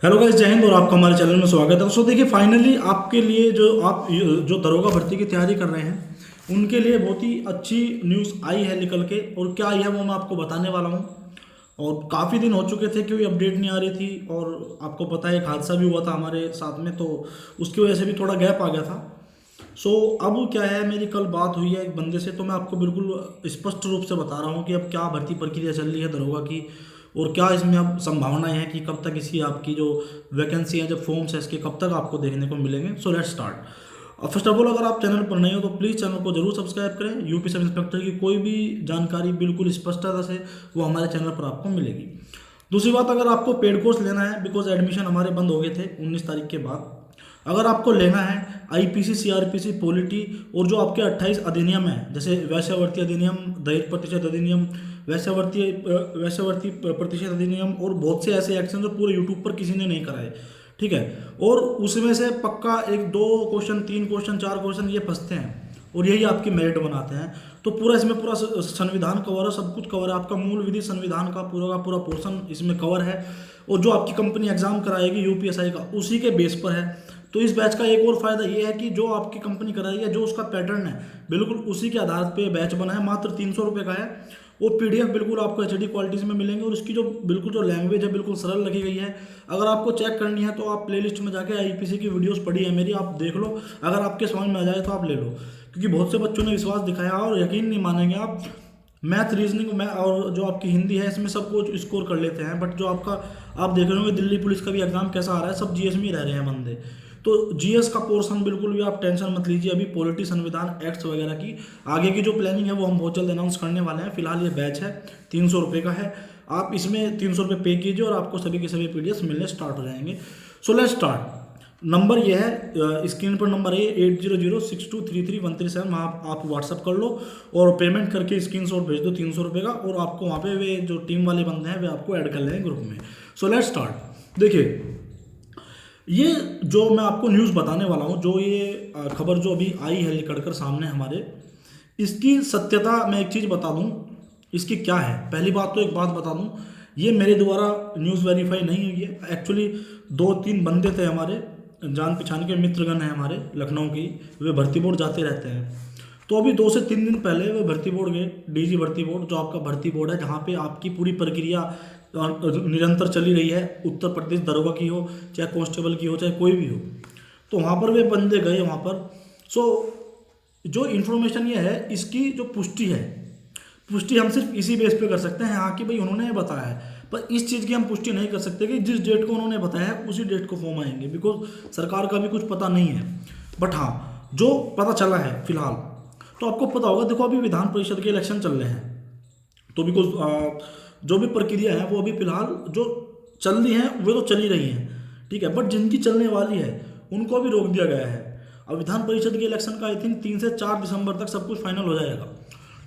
Hello guys, जय हिंद और आपका हमारे चैनल में स्वागत है। देखिए, फाइनली आपके लिए जो दरोगा भर्ती की तैयारी कर रहे हैं उनके लिए बहुत ही अच्छी न्यूज़ आई है निकल के। और क्या आई है वो मैं आपको बताने वाला हूँ। और काफ़ी दिन हो चुके थे कि कोई अपडेट नहीं आ रही थी, और आपको पता है एक हादसा भी हुआ था हमारे साथ में, तो उसकी वजह से भी थोड़ा गैप आ गया था। अब क्या है, मेरी कल बात हुई है एक बंदे से, तो मैं आपको बिल्कुल स्पष्ट रूप से बता रहा हूँ कि अब क्या भर्ती प्रक्रिया चल रही है दरोगा की, और क्या इसमें अब संभावनाएं हैं कि कब तक इसकी आपकी जो वैकेंसी है, जो फॉर्म्स है इसके कब तक आपको देखने को मिलेंगे। So let's start. First of all, अगर आप चैनल पर नहीं हो तो प्लीज़ चैनल को जरूर सब्सक्राइब करें। यूपी सब इंस्पेक्टर की कोई भी जानकारी बिल्कुल स्पष्टता से वो हमारे चैनल पर आपको मिलेगी। दूसरी बात, अगर आपको पेड कोर्स लेना है, बिकॉज एडमिशन हमारे बंद हो गए थे 19 तारीख के बाद, अगर आपको लेना है आईपीसी, सीआरपीसी, पॉलिटी और जो आपके 28 अधिनियम है, जैसे वैश्यावर्ती अधिनियम, दहेज प्रतिशत अधिनियम, वैश्यावर्ती प्रतिशत अधिनियम, और बहुत से ऐसे एक्शन जो पूरे यूट्यूब पर किसी ने नहीं कराए, ठीक है। और उसमें से पक्का एक दो क्वेश्चन, तीन क्वेश्चन, चार क्वेश्चन ये फंसते हैं और यही आपकी मेरिट बनाते हैं। तो पूरा इसमें पूरा संविधान कवर है, सब कुछ कवर है, आपका मूल विधि संविधान का पूरा पोर्शन इसमें कवर है। और जो आपकी कंपनी एग्जाम कराएगी यूपीएसआई का, उसी के बेस पर है। तो इस बैच का एक और फायदा ये है कि जो आपकी कंपनी कराएगी, जो उसका पैटर्न है बिल्कुल उसी के आधार पे बैच बना है। मात्र 300 रुपये का है। वो पीडीएफ बिल्कुल आपको एचडी क्वालिटीज़ में मिलेंगे, और उसकी जो बिल्कुल जो लैंग्वेज है बिल्कुल सरल रखी गई है। अगर आपको चेक करनी है तो आप प्लेलिस्ट में जाके आईपीसी की वीडियोस पड़ी है मेरी, आप देख लो। अगर आपके समझ में आ जाए तो आप ले लो, क्योंकि बहुत से बच्चों ने विश्वास दिखाया और यकीन नहीं मानेंगे आप। मैथ, रीजनिंग में और जो आपकी हिंदी है इसमें सब कुछ स्कोर कर लेते हैं, बट जो आपका आप देख रहे होंगे दिल्ली पुलिस का भी एग्जाम कैसा आ रहा है, सब जीएस में ही रह रहे हैं बंदे। तो जीएस का पोर्शन बिल्कुल भी आप टेंशन मत लीजिए। अभी पॉलिटी, संविधान, एक्ट्स वगैरह की आगे की जो प्लानिंग है वो हम बहुत जल्द अनाउंस करने वाले हैं। फिलहाल ये बैच है 300 रुपये का है। आप इसमें 300 रुपये पे कीजिए और आपको सभी के सभी पीडीएफ मिलने स्टार्ट हो जाएंगे। So let's start. नंबर ये है, स्क्रीन पर नंबर है 8006233137। आप व्हाट्सअप कर लो और पेमेंट करके स्क्रीनशॉट भेज दो 300 रुपये का, और आपको वहाँ पे वे जो टीम वाले बंदे हैं वे आपको ऐड कर लेंगे ग्रुप में। So let's start. देखिए, ये जो मैं आपको न्यूज़ बताने वाला हूँ, जो ये खबर जो अभी आई है निकलकर सामने हमारे, इसकी सत्यता मैं एक चीज़ बता दूँ, इसकी क्या है। पहली बात तो एक बात बता दूँ, ये मेरे द्वारा न्यूज़ वेरीफाई नहीं हुई है। एक्चुअली दो तीन बंदे थे हमारे जान पहचान के, मित्रगण हैं हमारे लखनऊ की, वे भर्ती बोर्ड जाते रहते हैं। तो अभी 2 से 3 दिन पहले वे भर्ती बोर्ड गए, डीजी भर्ती बोर्ड, जो आपका भर्ती बोर्ड है जहाँ पे आपकी पूरी प्रक्रिया निरंतर चली रही है। उत्तर प्रदेश दरोगा की हो, चाहे कांस्टेबल की हो, चाहे कोई भी हो, तो वहाँ पर वे बंदे गए वहाँ पर। सो जो इन्फॉर्मेशन ये है, इसकी जो पुष्टि हम सिर्फ इसी बेस पे कर सकते हैं, हाँ कि भाई उन्होंने ये बताया है। पर इस चीज़ की हम पुष्टि नहीं कर सकते कि जिस डेट को उन्होंने बताया है उसी डेट को फॉर्म आएंगे, बिकॉज सरकार का भी कुछ पता नहीं है। बट हाँ, जो पता चला है फिलहाल, तो आपको पता होगा, देखो अभी विधान परिषद के इलेक्शन चल रहे हैं, तो बिकॉज जो भी प्रक्रिया है वो अभी फिलहाल जो चल रही है वो तो चल ही रही है, ठीक है। बट जिनकी चलने वाली है उनको अभी रोक दिया गया है। अब विधान परिषद के इलेक्शन का आई थिंक 3 से 4 दिसंबर तक सब कुछ फाइनल हो जाएगा।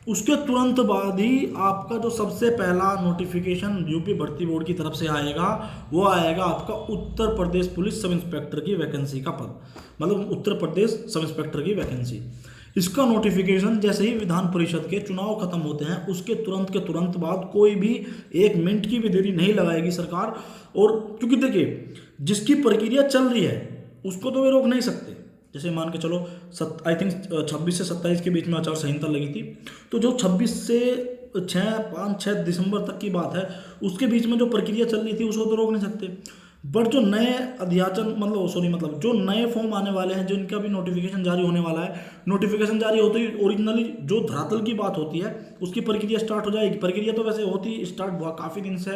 उसके तुरंत बाद ही आपका जो सबसे पहला नोटिफिकेशन यूपी भर्ती बोर्ड की तरफ से आएगा, वो आएगा आपका Uttar Pradesh police sub inspector की वैकेंसी का पद, मतलब उत्तर प्रदेश सब इंस्पेक्टर की वैकेंसी। इसका नोटिफिकेशन जैसे ही विधान परिषद के चुनाव खत्म होते हैं उसके तुरंत के तुरंत बाद, कोई भी 1 मिनट की भी देरी नहीं लगाएगी सरकार। और क्योंकि देखिए, जिसकी प्रक्रिया चल रही है उसको तो वे रोक नहीं सकते। जैसे मान के चलो, आई थिंक 26 से 27 के बीच में आचार संहिता लगी थी, तो जो 26 से 5-6 दिसंबर तक की बात है, उसके बीच में जो प्रक्रिया चल रही थी उसको तो रोक नहीं सकते। बट जो नए अध्याचन मतलब जो नए फॉर्म आने वाले हैं, जिनका भी नोटिफिकेशन जारी होने वाला है, नोटिफिकेशन जारी होते ही ओरिजिनली जो धरातल की बात होती है उसकी प्रक्रिया स्टार्ट हो जाएगी। प्रक्रिया तो वैसे होती स्टार्ट हुआ काफ़ी दिन से,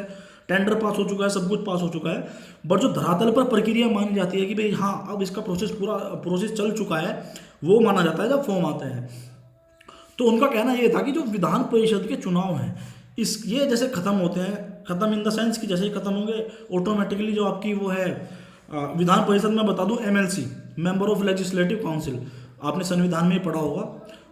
टेंडर पास हो चुका है, सब कुछ पास हो चुका है। बट जो धरातल पर प्रक्रिया मानी जाती है कि भाई हाँ अब इसका प्रोसेस चल चुका है, वो माना जाता है जब फॉर्म आते हैं। तो उनका कहना ये था कि जो विधान परिषद के चुनाव हैं, ये जैसे खत्म होते हैं, खत्म इन द सेंस कि जैसे ही खत्म होंगे ऑटोमेटिकली जो आपकी वो है विधान परिषद में बता दूं, MLC, member of legislative council, आपने संविधान में ही पढ़ा होगा।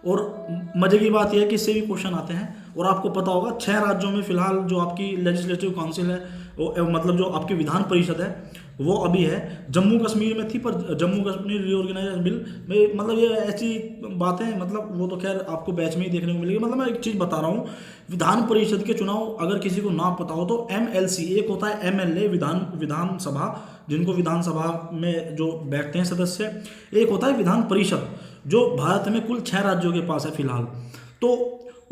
और मजे की बात यह है कि इससे भी क्वेश्चन आते हैं, और आपको पता होगा 6 राज्यों में फिलहाल जो आपकी लेजिस्लेटिव काउंसिल है मतलब जो आपकी विधान परिषद है वो अभी है, जम्मू कश्मीर में थी, पर जम्मू कश्मीर रीऑर्गेनाइजेशन बिल में मतलब ये ऐसी बातें, मतलब वो तो खैर आपको बैच में ही देखने को मिलेगी। मतलब मैं एक चीज़ बता रहा हूँ, विधान परिषद के चुनाव अगर किसी को ना पता हो तो MLC, एक होता है MLA विधानसभा, जिनको विधानसभा में जो बैठते हैं सदस्य, एक होता है विधान परिषद जो भारत में कुल 6 राज्यों के पास है फिलहाल। तो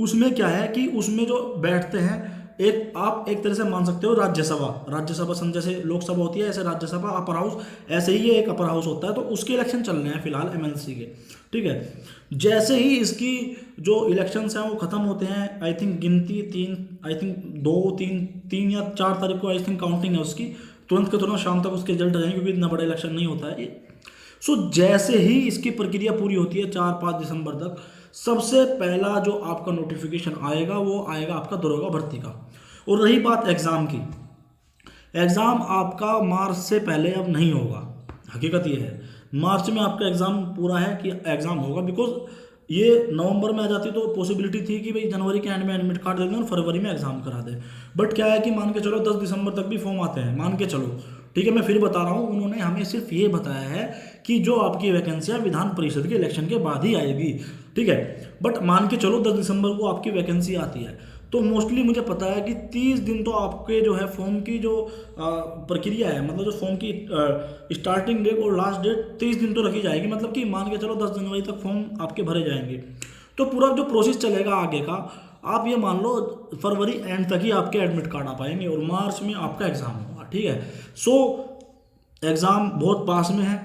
उसमें क्या है कि उसमें जो बैठते हैं, एक आप एक तरह से मान सकते हो राज्यसभा जैसे लोकसभा होती है, ऐसे राज्यसभा अपर हाउस, ऐसे ही ये एक अपर हाउस होता है। तो उसके इलेक्शन चल रहे हैं फिलहाल MLC के, ठीक है। जैसे ही इसकी जो इलेक्शंस हैं वो खत्म होते हैं, आई थिंक गिनती 3 या 4 तारीख को आई थिंक काउंटिंग है उसकी, तुरंत के तुरंत शाम तक उसके रिजल्ट आ जाएंगे, क्योंकि इतना बड़ा इलेक्शन नहीं होता है ये। सो जैसे ही इसकी प्रक्रिया पूरी होती है 4-5 दिसंबर तक, सबसे पहला जो आपका नोटिफिकेशन आएगा वो आएगा आपका दरोगा भर्ती का। और रही बात एग्ज़ाम की, एग्ज़ाम आपका मार्च से पहले अब नहीं होगा। हकीकत ये है मार्च में आपका एग्ज़ाम पूरा है कि एग्ज़ाम होगा, बिकॉज ये नवंबर में आ जाती तो पॉसिबिलिटी थी कि भाई जनवरी के एंड में एडमिट कार्ड दे दें और फरवरी में एग्ज़ाम करा दें। बट क्या है कि मान के चलो 10 दिसंबर तक भी फॉर्म आते हैं, मान के चलो, ठीक है। मैं फिर बता रहा हूँ, उन्होंने हमें सिर्फ ये बताया है कि जो आपकी वैकेंसियाँ विधान परिषद के इलेक्शन के बाद ही आएगी, ठीक है। बट मान के चलो 10 दिसंबर को आपकी वैकेंसी आती है, तो मोस्टली मुझे पता है कि 30 दिन तो आपके जो है फॉर्म की जो प्रक्रिया है, मतलब जो फॉर्म की स्टार्टिंग डेट और लास्ट डेट 30 दिन तो रखी जाएगी। मतलब कि मान के चलो 10 जनवरी तक फॉर्म आपके भरे जाएंगे, तो पूरा जो प्रोसेस चलेगा आगे का, आप ये मान लो फरवरी एंड तक ही आपके एडमिट कार्ड आ पाएंगे और मार्च में आपका एग्ज़ाम होगा, ठीक है। सो एग्ज़ाम बहुत पास में है,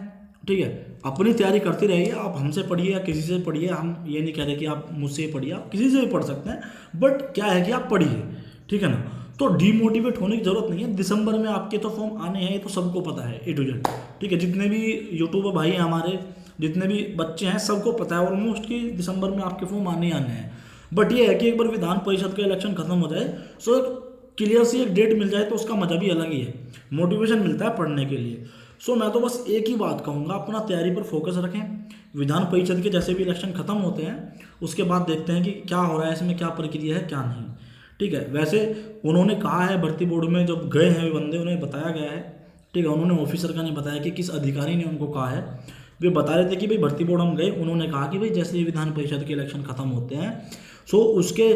ठीक है। अपनी तैयारी करते रहिए, आप हमसे पढ़िए या किसी से पढ़िए, हम ये नहीं कह रहे कि आप मुझसे पढ़िए, आप किसी से भी पढ़ सकते हैं, बट क्या है कि आप पढ़िए, ठीक है ना। तो डीमोटिवेट होने की जरूरत नहीं है। दिसंबर में आपके तो फॉर्म आने हैं, ये तो सबको पता है A to Z, ठीक है। जितने भी यूट्यूबर भाई हैं हमारे, जितने भी बच्चे हैं, सबको पता है ऑलमोस्ट कि दिसंबर में आपके फॉर्म आने हैं। बट ये है कि एक बार विधान परिषद का इलेक्शन खत्म हो जाए, सो क्लियर सी एक डेट मिल जाए तो उसका मजा भी अलग ही है, मोटिवेशन मिलता है पढ़ने के लिए। सो मैं तो बस एक ही बात कहूँगा, अपना तैयारी पर फोकस रखें। विधान परिषद के जैसे भी इलेक्शन खत्म होते हैं उसके बाद देखते हैं कि क्या हो रहा है, इसमें क्या प्रक्रिया है क्या नहीं, ठीक है। वैसे उन्होंने कहा है, भर्ती बोर्ड में जब गए हैं बंदे, उन्हें बताया गया है, ठीक है। उन्होंने ऑफिसर का नहीं बताया कि किस अधिकारी ने उनको कहा है, वे बता रहे थे कि भाई भर्ती बोर्ड हम गए, उन्होंने कहा कि भाई जैसे ही विधान परिषद के इलेक्शन खत्म होते हैं, सो उसके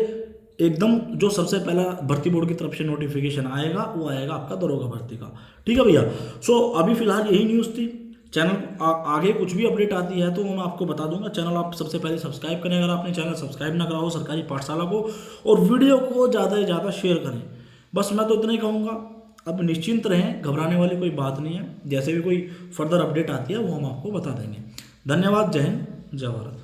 एकदम जो सबसे पहला भर्ती बोर्ड की तरफ से नोटिफिकेशन आएगा वो आएगा आपका दरोगा भर्ती का, ठीक है भैया। सो अभी फिलहाल यही न्यूज़ थी। चैनल आगे कुछ भी अपडेट आती है तो मैं आपको बता दूंगा। चैनल आप सबसे पहले सब्सक्राइब करें अगर आपने चैनल सब्सक्राइब ना करा हो सरकारी पाठशाला को, और वीडियो को ज़्यादा से ज़्यादा शेयर करें। बस मैं तो इतना ही कहूँगा। अब निश्चिंत रहें, घबराने वाली कोई बात नहीं है। जैसे भी कोई फर्दर अपडेट आती है वो हम आपको बता देंगे। धन्यवाद। जय हिंद, जय भारत।